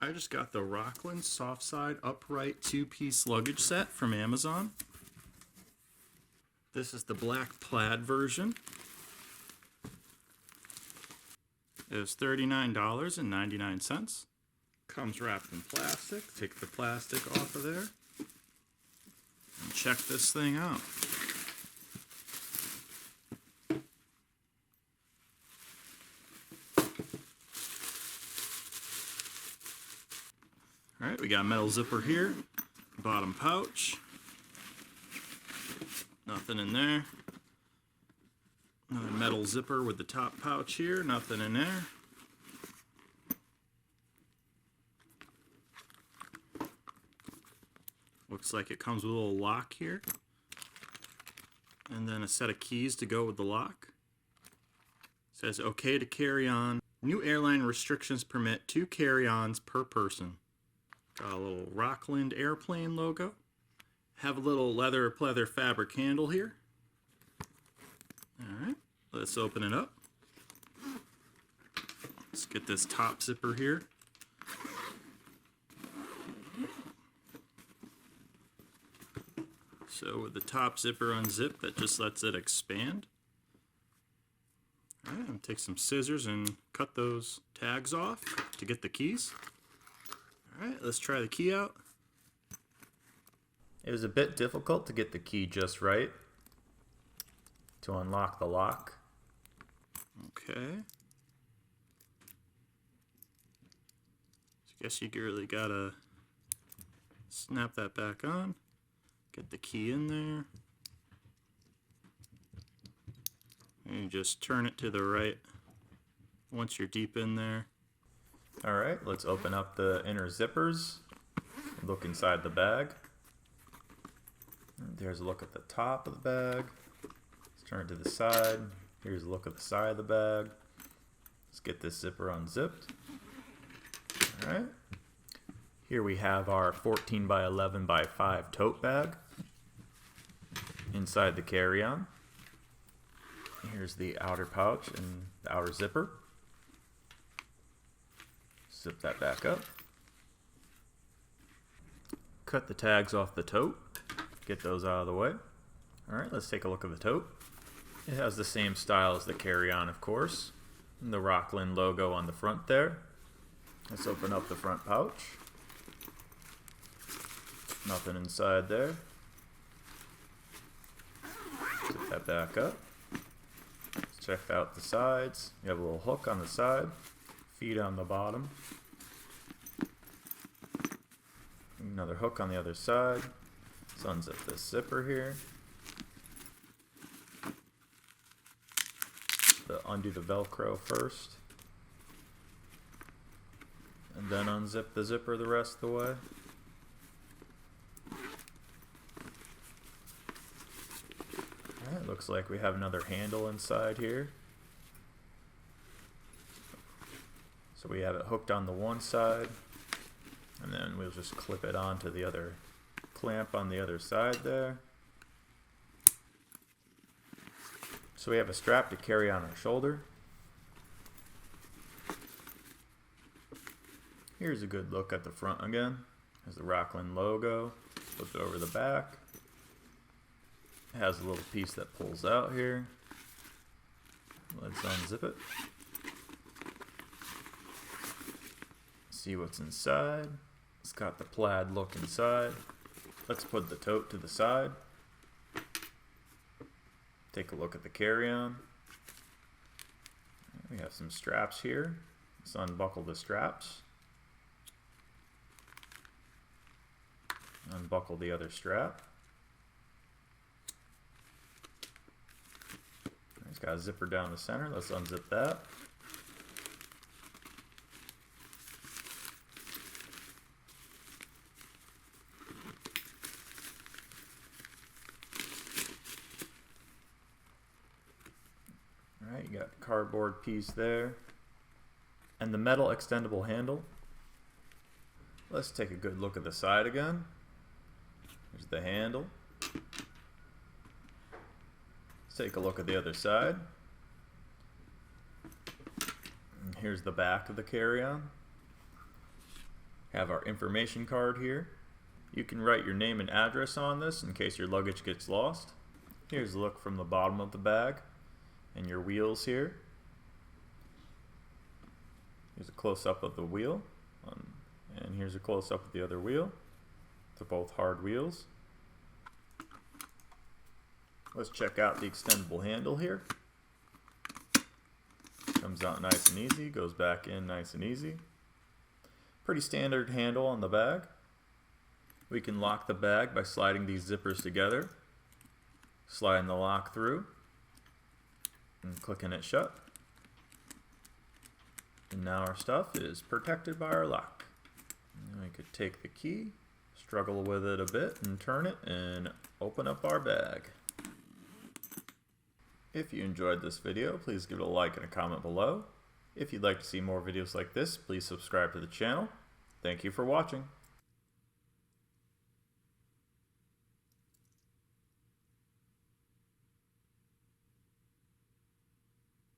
I just got the Rockland Softside upright two-piece luggage set from Amazon. This is the Black Plaid version. It was $39.99. Comes wrapped in plastic. Take the plastic off of there. And check this thing out. Alright, we got a metal zipper here. Bottom pouch. Nothing in there. Another metal zipper with the top pouch here. Nothing in there. Looks like it comes with a little lock here. And then a set of keys to go with the lock. It says okay to carry on. New airline restrictions permit 2 carry-ons per person. Got a little Rockland airplane logo. Have a little leather pleather fabric handle here. Alright, let's open it up. Let's get this top zipper here. So with the top zipper unzipped, that just lets it expand. Alright, I'll take some scissors and cut those tags off to get the keys. Alright, let's try the key out. It was a bit difficult to get the key just right to unlock the lock. Okay. So I guess you really gotta snap that back on. Get the key in there. And you just turn it to the right once you're deep in there. Alright, let's open up the inner zippers. Look inside the bag. There's a look at the top of the bag. Let's turn it to the side. Here's a look at the side of the bag. Let's get this zipper unzipped. Alright. Here we have our 14 by 11 by 5 tote bag inside the carry-on. Here's the outer pouch and the outer zipper. Zip that back up. Cut the tags off the tote. Get those out of the way. Alright, let's take a look at the tote. It has the same style as the carry-on, of course. And the Rockland logo on the front there. Let's open up the front pouch. Nothing inside there. Zip that back up. Let's check out the sides. You have a little hook on the side. Feet on the bottom. Another hook on the other side. Let's unzip this zipper here. Undo the Velcro first. And then unzip the zipper the rest of the way. Alright, looks like we have another handle inside here. So we have it hooked on the one side. And then we'll just clip it onto the other clamp on the other side there. So we have a strap to carry on our shoulder. Here's a good look at the front again. There's the Rockland logo. Flip it over the back. It has a little piece that pulls out here. Let's unzip it. See what's inside. It's got the plaid look inside. Let's put the tote to the side. Take a look at the carry-on. We have some straps here. Let's unbuckle the straps. Unbuckle the other strap. It's got a zipper down the center. Let's unzip that. Alright, you got the cardboard piece there. And the metal extendable handle. Let's take a good look at the side again. There's the handle. Let's take a look at the other side. And here's the back of the carry-on. Have our information card here. You can write your name and address on this in case your luggage gets lost. Here's a look from the bottom of the bag and your wheels here. Here's a close-up of the wheel, and here's a close-up of the other wheel. They're both hard wheels. Let's check out the extendable handle here. Comes out nice and easy, goes back in nice and easy. Pretty standard handle on the bag. We can lock the bag by sliding these zippers together, sliding the lock through, and clicking it shut. And now our stuff is protected by our lock. And we could take the key, struggle with it a bit, and turn it, and open up our bag. If you enjoyed this video, please give it a like and a comment below. If you'd like to see more videos like this, please subscribe to the channel. Thank you for watching.